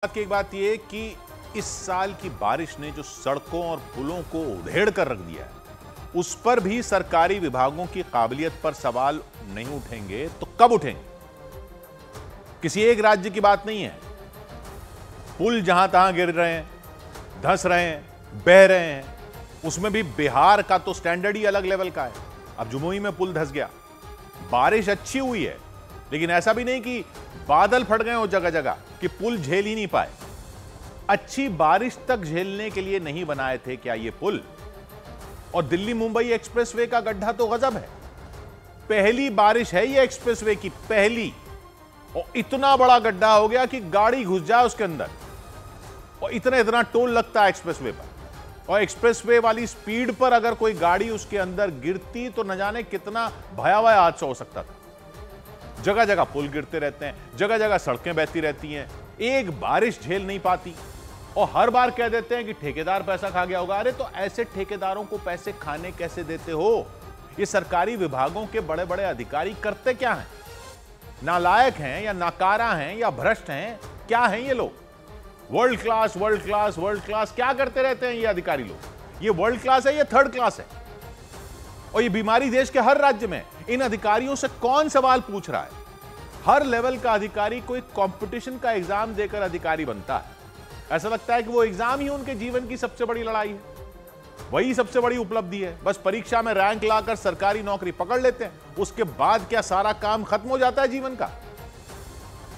बात की एक बात यह कि इस साल की बारिश ने जो सड़कों और पुलों को उधेड़ कर रख दिया है, उस पर भी सरकारी विभागों की काबिलियत पर सवाल नहीं उठेंगे तो कब उठेंगे? किसी एक राज्य की बात नहीं है। पुल जहां तहां गिर रहे हैं, धंस रहे हैं, बह रहे हैं। उसमें भी बिहार का तो स्टैंडर्ड ही अलग लेवल का है। अब जमुई में पुल धंस गया, बारिश अच्छी हुई है, लेकिन ऐसा भी नहीं कि बादल फट गए हो जगह जगह कि पुल झेल ही नहीं पाए। अच्छी बारिश तक झेलने के लिए नहीं बनाए थे क्या ये पुल? और दिल्ली मुंबई एक्सप्रेसवे का गड्ढा तो गजब है। पहली बारिश है ये एक्सप्रेसवे की, पहली, और इतना बड़ा गड्ढा हो गया कि गाड़ी घुस जाए उसके अंदर। और इतना टोल लगता है एक्सप्रेसवे पर, और एक्सप्रेसवे वाली स्पीड पर अगर कोई गाड़ी उसके अंदर गिरती तो न जाने कितना भयावह हादसा हो सकता था। जगह जगह पुल गिरते रहते हैं, जगह जगह सड़कें बहती रहती हैं, एक बारिश झेल नहीं पाती। और हर बार कह देते हैं कि ठेकेदार पैसा खा गया होगा। अरे तो ऐसे ठेकेदारों को पैसे खाने कैसे देते हो? ये सरकारी विभागों के बड़े बड़े अधिकारी करते क्या हैं? नालायक हैं या नाकारा हैं या भ्रष्ट हैं? क्या हैं ये लोग? World class, world class, world class क्या करते रहते हैं ये अधिकारी लोग? ये वर्ल्ड क्लास है, ये थर्ड क्लास है। और ये बीमारी देश के हर राज्य में। इन अधिकारियों से कौन सवाल पूछ रहा है? हर लेवल का अधिकारी कोई कंपटीशन का एग्जाम देकर अधिकारी बनता है। ऐसा लगता है कि वो एग्जाम ही उनके जीवन की सबसे बड़ी लड़ाई है, वही सबसे बड़ी उपलब्धि है। बस परीक्षा में रैंक लाकर सरकारी नौकरी पकड़ लेते हैं, उसके बाद क्या सारा काम खत्म हो जाता है जीवन का?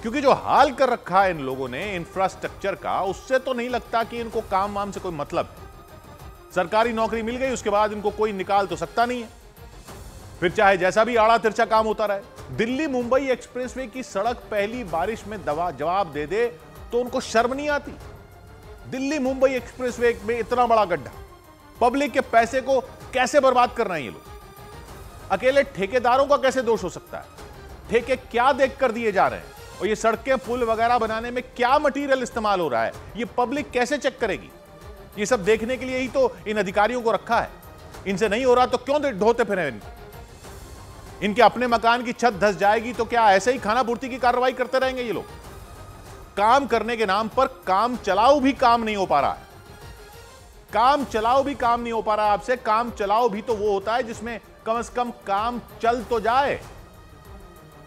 क्योंकि जो हाल कर रखा है इन लोगों ने इंफ्रास्ट्रक्चर का, उससे तो नहीं लगता कि इनको काम वाम से कोई मतलब है। सरकारी नौकरी मिल गई, उसके बाद इनको कोई निकाल तो सकता नहीं है, फिर चाहे जैसा भी आड़ा तिरछा काम होता रहे। दिल्ली मुंबई एक्सप्रेसवे की सड़क पहली बारिश में जवाब दे दे तो उनको शर्म नहीं आती? दिल्ली मुंबई एक्सप्रेसवे में इतना बड़ा गड्ढा, पब्लिक के पैसे को कैसे बर्बाद कर रहे हैं ये लोग? अकेले ठेकेदारों का कैसे दोष हो सकता है? ठेके क्या देखकर दिए जा रहे हैं? और ये सड़कें पुल वगैरह बनाने में क्या मटेरियल इस्तेमाल हो रहा है, ये पब्लिक कैसे चेक करेगी? ये सब देखने के लिए ही तो इन अधिकारियों को रखा है। इनसे नहीं हो रहा तो क्यों ढोते फिरे इनको? इनके अपने मकान की छत धंस जाएगी तो क्या ऐसे ही खाना पूर्ति की कार्रवाई करते रहेंगे ये लोग? काम करने के नाम पर काम चलाओ भी काम नहीं हो पा रहा है। काम चलाओ भी काम नहीं हो पा रहा है आपसे। काम चलाओ भी तो वो होता है जिसमें कम से कम काम चल तो जाए।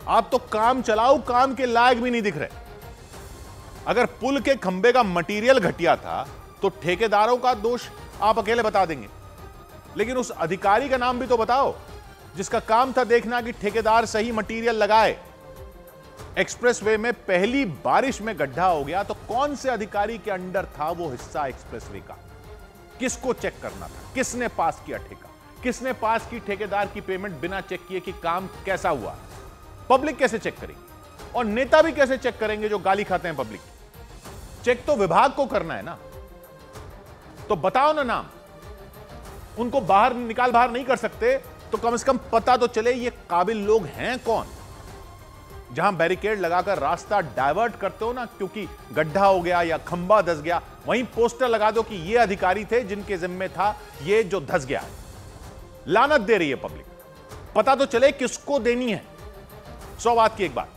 आप तो काम चलाओ काम के लायक भी नहीं दिख रहे। अगर पुल के खंबे का मटेरियल घटिया था तो ठेकेदारों का दोष आप अकेले बता देंगे, लेकिन उस अधिकारी का नाम भी तो बताओ जिसका काम था देखना कि ठेकेदार सही मटेरियल लगाए। एक्सप्रेसवे में पहली बारिश में गड्ढा हो गया तो कौन से अधिकारी के अंडर था वो हिस्सा एक्सप्रेसवे का? किसको चेक करना था? किसने पास किया ठेका? किसने पास की ठेकेदार की पेमेंट बिना चेक किए कि काम कैसा हुआ? पब्लिक कैसे चेक करेगी? और नेता भी कैसे चेक करेंगे जो गाली खाते हैं पब्लिक? चेक तो विभाग को करना है ना। तो बताओ ना नाम। उनको बाहर नहीं कर सकते तो कम से कम पता तो चले ये काबिल लोग हैं कौन। जहां बैरिकेड लगाकर रास्ता डायवर्ट करते हो ना, क्योंकि गड्ढा हो गया या खंबा धस गया, वहीं पोस्टर लगा दो कि ये अधिकारी थे जिनके जिम्मे था ये जो धस गया है। लानत दे रही है पब्लिक। पता तो चले किसको देनी है। 100 बात की एक बात।